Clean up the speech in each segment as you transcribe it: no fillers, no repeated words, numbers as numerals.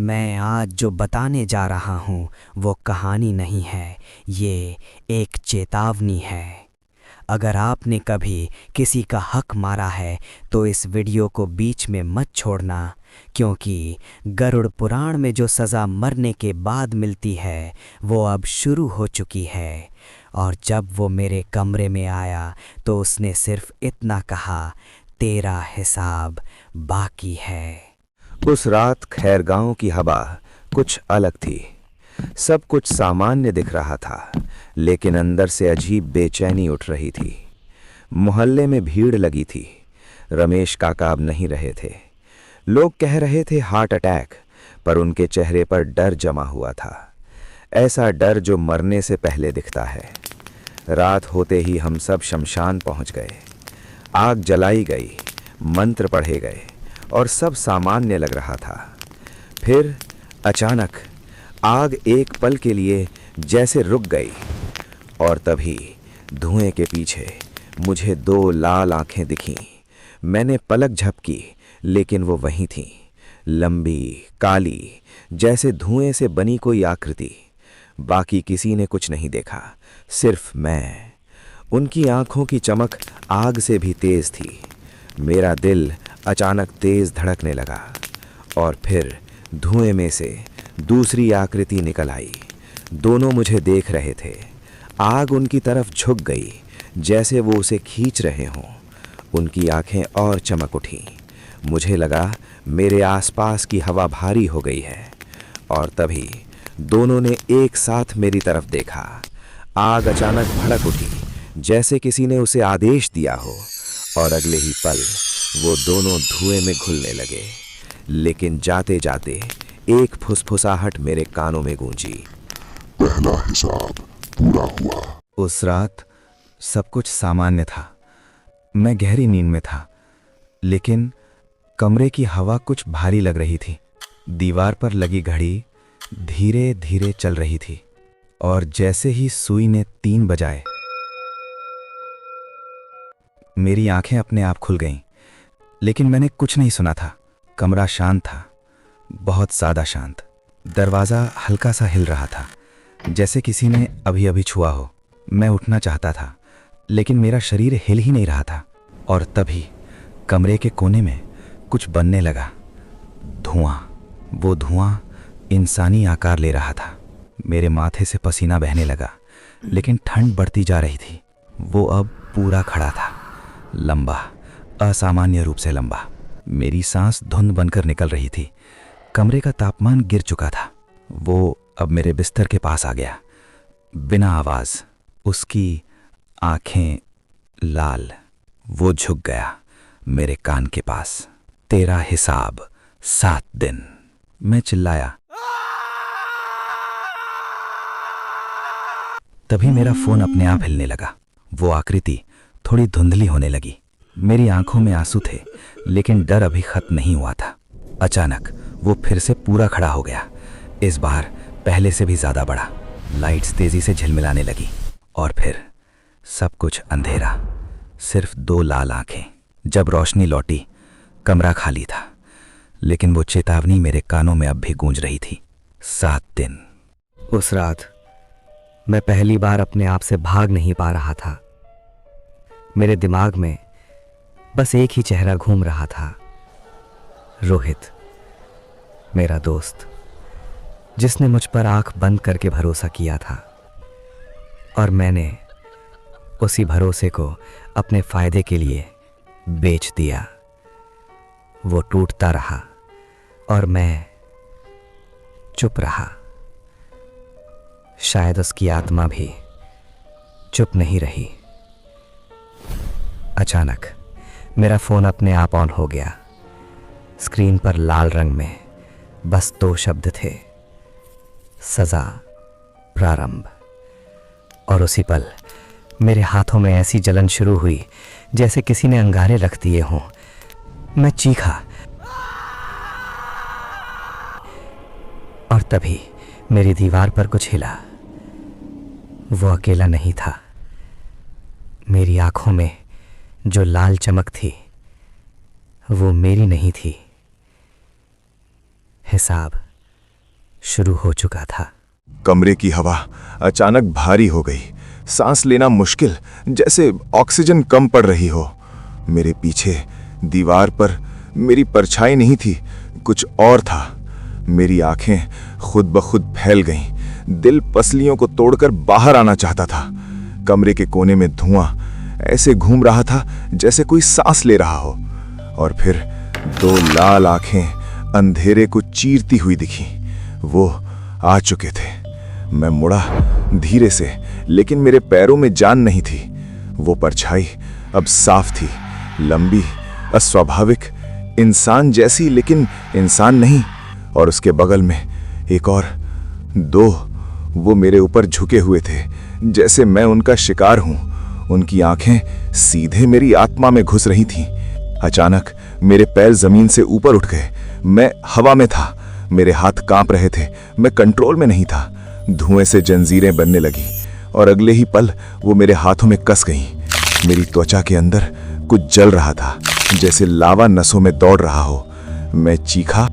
मैं आज जो बताने जा रहा हूँ वो कहानी नहीं है, ये एक चेतावनी है। अगर आपने कभी किसी का हक मारा है तो इस वीडियो को बीच में मत छोड़ना, क्योंकि गरुड़ पुराण में जो सज़ा मरने के बाद मिलती है वो अब शुरू हो चुकी है। और जब वो मेरे कमरे में आया तो उसने सिर्फ इतना कहा, तेरा हिसाब बाकी है। उस रात खैरगांव की हवा कुछ अलग थी। सब कुछ सामान्य दिख रहा था, लेकिन अंदर से अजीब बेचैनी उठ रही थी। मोहल्ले में भीड़ लगी थी। रमेश काका अब नहीं रहे थे। लोग कह रहे थे हार्ट अटैक, पर उनके चेहरे पर डर जमा हुआ था। ऐसा डर जो मरने से पहले दिखता है। रात होते ही हम सब शमशान पहुंच गए। आग जलाई गई, मंत्र पढ़े गए और सब सामान्य लग रहा था। फिर अचानक आग एक पल के लिए जैसे रुक गई, और तभी धुएं के पीछे मुझे दो लाल आंखें दिखीं। मैंने पलक झपकी, लेकिन वो वहीं थीं, लंबी, काली, जैसे धुएं से बनी कोई आकृति। बाकी किसी ने कुछ नहीं देखा, सिर्फ मैं। उनकी आंखों की चमक आग से भी तेज थी। मेरा दिल अचानक तेज धड़कने लगा, और फिर धुएं में से दूसरी आकृति निकल आई। दोनों मुझे देख रहे थे। आग उनकी तरफ झुक गई, जैसे वो उसे खींच रहे हों। उनकी आंखें और चमक उठीं। मुझे लगा मेरे आसपास की हवा भारी हो गई है, और तभी दोनों ने एक साथ मेरी तरफ देखा। आग अचानक भड़क उठी, जैसे किसी ने उसे आदेश दिया हो, और अगले ही पल वो दोनों धुएं में घुलने लगे। लेकिन जाते जाते एक फुसफुसाहट मेरे कानों में गूंजी, पहला हिसाब पूरा हुआ। उस रात सब कुछ सामान्य था। मैं गहरी नींद में था, लेकिन कमरे की हवा कुछ भारी लग रही थी। दीवार पर लगी घड़ी धीरे धीरे चल रही थी, और जैसे ही सुई ने 3 बजाए, मेरी आंखें अपने आप खुल गईं। लेकिन मैंने कुछ नहीं सुना था। कमरा शांत था, बहुत सादा शांत। दरवाज़ा हल्का सा हिल रहा था, जैसे किसी ने अभी अभी छुआ हो। मैं उठना चाहता था, लेकिन मेरा शरीर हिल ही नहीं रहा था। और तभी कमरे के कोने में कुछ बनने लगा। धुआं। वो धुआं इंसानी आकार ले रहा था। मेरे माथे से पसीना बहने लगा, लेकिन ठंड बढ़ती जा रही थी। वो अब पूरा खड़ा था, लंबा, असामान्य रूप से लंबा। मेरी सांस धुंध बनकर निकल रही थी। कमरे का तापमान गिर चुका था। वो अब मेरे बिस्तर के पास आ गया, बिना आवाज। उसकी आंखें लाल। वो झुक गया मेरे कान के पास। तेरा हिसाब 7 दिन। मैं चिल्लाया। तभी मेरा फोन अपने आप हिलने लगा। वो आकृति थोड़ी धुंधली होने लगी। मेरी आंखों में आंसू थे, लेकिन डर अभी खत्म नहीं हुआ था। अचानक वो फिर से पूरा खड़ा हो गया, इस बार पहले से भी ज्यादा बड़ा। लाइट्स तेजी से झिलमिलाने लगी, और फिर सब कुछ अंधेरा, सिर्फ 2 लाल आंखें। जब रोशनी लौटी, कमरा खाली था, लेकिन वो चेतावनी मेरे कानों में अब भी गूंज रही थी। 7 दिन। उस रात मैं पहली बार अपने आप से भाग नहीं पा रहा था। मेरे दिमाग में बस एक ही चेहरा घूम रहा था, रोहित, मेरा दोस्त, जिसने मुझ पर आंख बंद करके भरोसा किया था, और मैंने उसी भरोसे को अपने फायदे के लिए बेच दिया। वो टूटता रहा, और मैं चुप रहा। शायद उसकी आत्मा भी चुप नहीं रही। अचानक मेरा फोन अपने आप ऑन हो गया। स्क्रीन पर लाल रंग में बस 2 शब्द थे, सजा प्रारंभ। और उसी पल मेरे हाथों में ऐसी जलन शुरू हुई जैसे किसी ने अंगारे रख दिए हों। मैं चीखा, और तभी मेरी दीवार पर कुछ हिला। वो अकेला नहीं था। मेरी आंखों में जो लाल चमक थी वो मेरी नहीं थी। हिसाब शुरू हो चुका था। कमरे की हवा अचानक भारी हो गई, सांस लेना मुश्किल, जैसे ऑक्सीजन कम पड़ रही हो। मेरे पीछे दीवार पर मेरी परछाई नहीं थी, कुछ और था। मेरी आंखें खुद ब खुद फैल गईं। दिल पसलियों को तोड़कर बाहर आना चाहता था। कमरे के कोने में धुआं ऐसे घूम रहा था जैसे कोई सांस ले रहा हो। और फिर दो लाल आंखें अंधेरे को चीरती हुई दिखी। वो आ चुके थे। मैं मुड़ा धीरे से, लेकिन मेरे पैरों में जान नहीं थी। वो परछाई अब साफ थी, लंबी, अस्वाभाविक, इंसान जैसी, लेकिन इंसान नहीं। और उसके बगल में एक और, दो। वो मेरे ऊपर झुके हुए थे, जैसे मैं उनका शिकार हूं। उनकी आंखें सीधे मेरी आत्मा में घुस रही थीं। अचानक मेरे पैर जमीन से ऊपर उठ गए। मैं हवा में था, मेरे हाथ कांप रहे थे, मैं कंट्रोल में नहीं था। धुएं से जंजीरें बनने लगी और अगले ही पल वो मेरे हाथों में कस गईं। मेरी त्वचा के अंदर कुछ जल रहा था, जैसे लावा नसों में दौड़ रहा हो। मैं चीखा।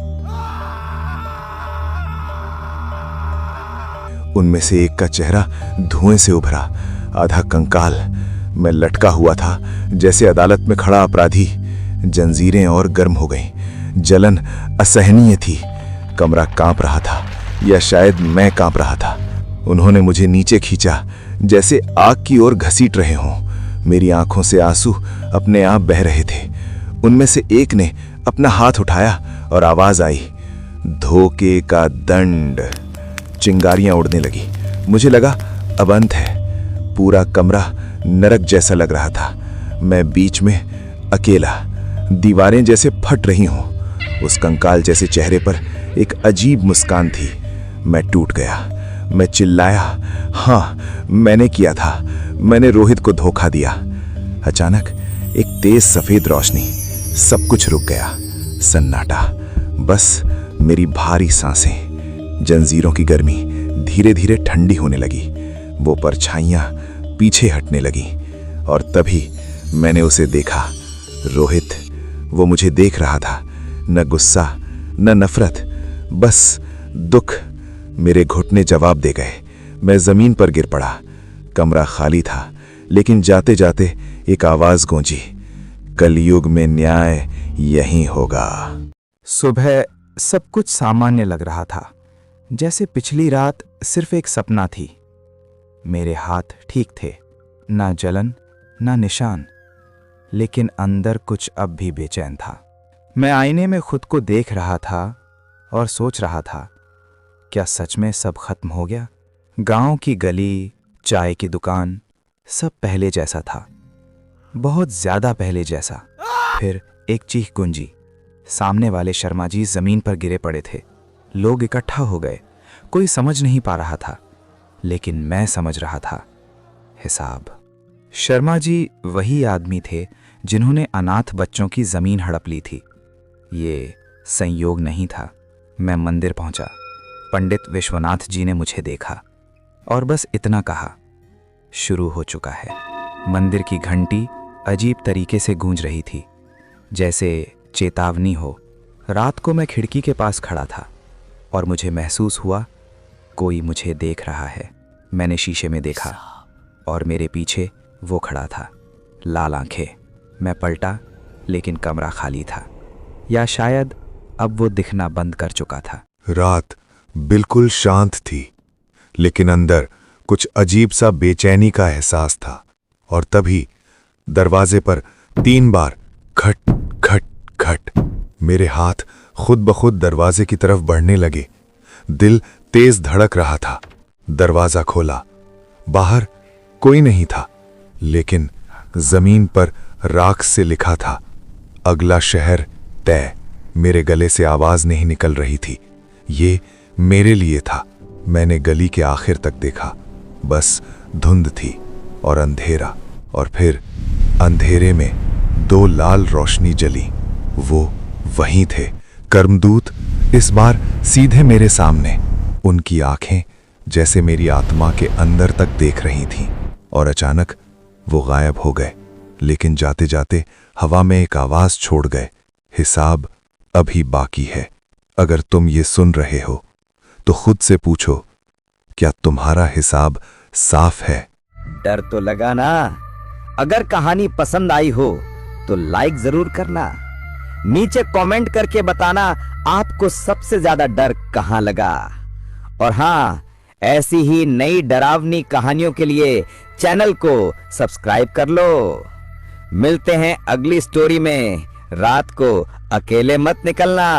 उनमें से एक का चेहरा धुएं से उभरा, आधा कंकाल। मैं लटका हुआ था, जैसे अदालत में खड़ा अपराधी। जंजीरें और गर्म हो गईं। जलन असहनीय थी। कमरा कांप रहा था, या शायद मैं कांप रहा था। उन्होंने मुझे नीचे खींचा, जैसे आग की ओर घसीट रहे हों। मेरी आंखों से आंसू अपने आप बह रहे थे। उनमें से एक ने अपना हाथ उठाया और आवाज आई, धोखे का दंड। चिंगारियां उड़ने लगी। मुझे लगा अब अंत है। पूरा कमरा नरक जैसा लग रहा था। मैं बीच में अकेला, दीवारें जैसे फट रही हों। उस कंकाल जैसे चेहरे पर एक अजीब मुस्कान थी। मैं टूट गया। मैं चिल्लाया, हाँ, मैंने किया था। मैंने रोहित को धोखा दिया। अचानक एक तेज सफेद रोशनी, सब कुछ रुक गया। सन्नाटा, बस मेरी भारी सांसें। जंजीरों की गर्मी धीरे धीरे ठंडी होने लगी। वो परछाइयां पीछे हटने लगी और तभी मैंने उसे देखा। रोहित, वो मुझे देख रहा था। न गुस्सा, न नफरत, बस दुख। मेरे घुटने जवाब दे गए। मैं जमीन पर गिर पड़ा। कमरा खाली था, लेकिन जाते जाते एक आवाज गूंजी, कलयुग में न्याय यहीं होगा। सुबह सब कुछ सामान्य लग रहा था, जैसे पिछली रात सिर्फ एक सपना थी। मेरे हाथ ठीक थे, ना जलन, ना निशान, लेकिन अंदर कुछ अब भी बेचैन था। मैं आईने में खुद को देख रहा था और सोच रहा था, क्या सच में सब खत्म हो गया? गांव की गली, चाय की दुकान, सब पहले जैसा था, बहुत ज्यादा पहले जैसा। फिर एक चीख गूंजी। सामने वाले शर्मा जी जमीन पर गिरे पड़े थे। लोग इकट्ठा हो गए। कोई समझ नहीं पा रहा था, लेकिन मैं समझ रहा था। हिसाब। शर्मा जी वही आदमी थे जिन्होंने अनाथ बच्चों की जमीन हड़प ली थी। ये संयोग नहीं था। मैं मंदिर पहुंचा। पंडित विश्वनाथ जी ने मुझे देखा और बस इतना कहा, शुरू हो चुका है। मंदिर की घंटी अजीब तरीके से गूंज रही थी, जैसे चेतावनी हो। रात को मैं खिड़की के पास खड़ा था और मुझे महसूस हुआ कोई मुझे देख रहा है। मैंने शीशे में देखा और मेरे पीछे वो खड़ा था, लाल आंखें। मैं पलटा, लेकिन कमरा खाली था, या शायद अब वो दिखना बंद कर चुका था। रात बिल्कुल शांत थी, लेकिन अंदर कुछ अजीब सा बेचैनी का एहसास था। और तभी दरवाजे पर 3 बार खट खट खट। मेरे हाथ खुद ब खुद दरवाजे की तरफ बढ़ने लगे। दिल तेज धड़क रहा था। दरवाजा खोला। बाहर कोई नहीं था, लेकिन जमीन पर राख से लिखा था, अगला शहर तय। मेरे गले से आवाज नहीं निकल रही थी। ये मेरे लिए था। मैंने गली के आखिर तक देखा। बस धुंध थी और अंधेरा, और फिर अंधेरे में 2 लाल रोशनी जली। वो वहीं थे, कर्मदूत, इस बार सीधे मेरे सामने। उनकी आंखें जैसे मेरी आत्मा के अंदर तक देख रही थीं, और अचानक वो गायब हो गए। लेकिन जाते जाते हवा में एक आवाज छोड़ गए, हिसाब अभी बाकी है। अगर तुम ये सुन रहे हो तो खुद से पूछो, क्या तुम्हारा हिसाब साफ है? डर तो लगा ना। अगर कहानी पसंद आई हो तो लाइक जरूर करना। नीचे कमेंट करके बताना आपको सबसे ज्यादा डर कहां लगा। और हाँ, ऐसी ही नई डरावनी कहानियों के लिए चैनल को सब्सक्राइब कर लो। मिलते हैं अगली स्टोरी में। रात को अकेले मत निकलना।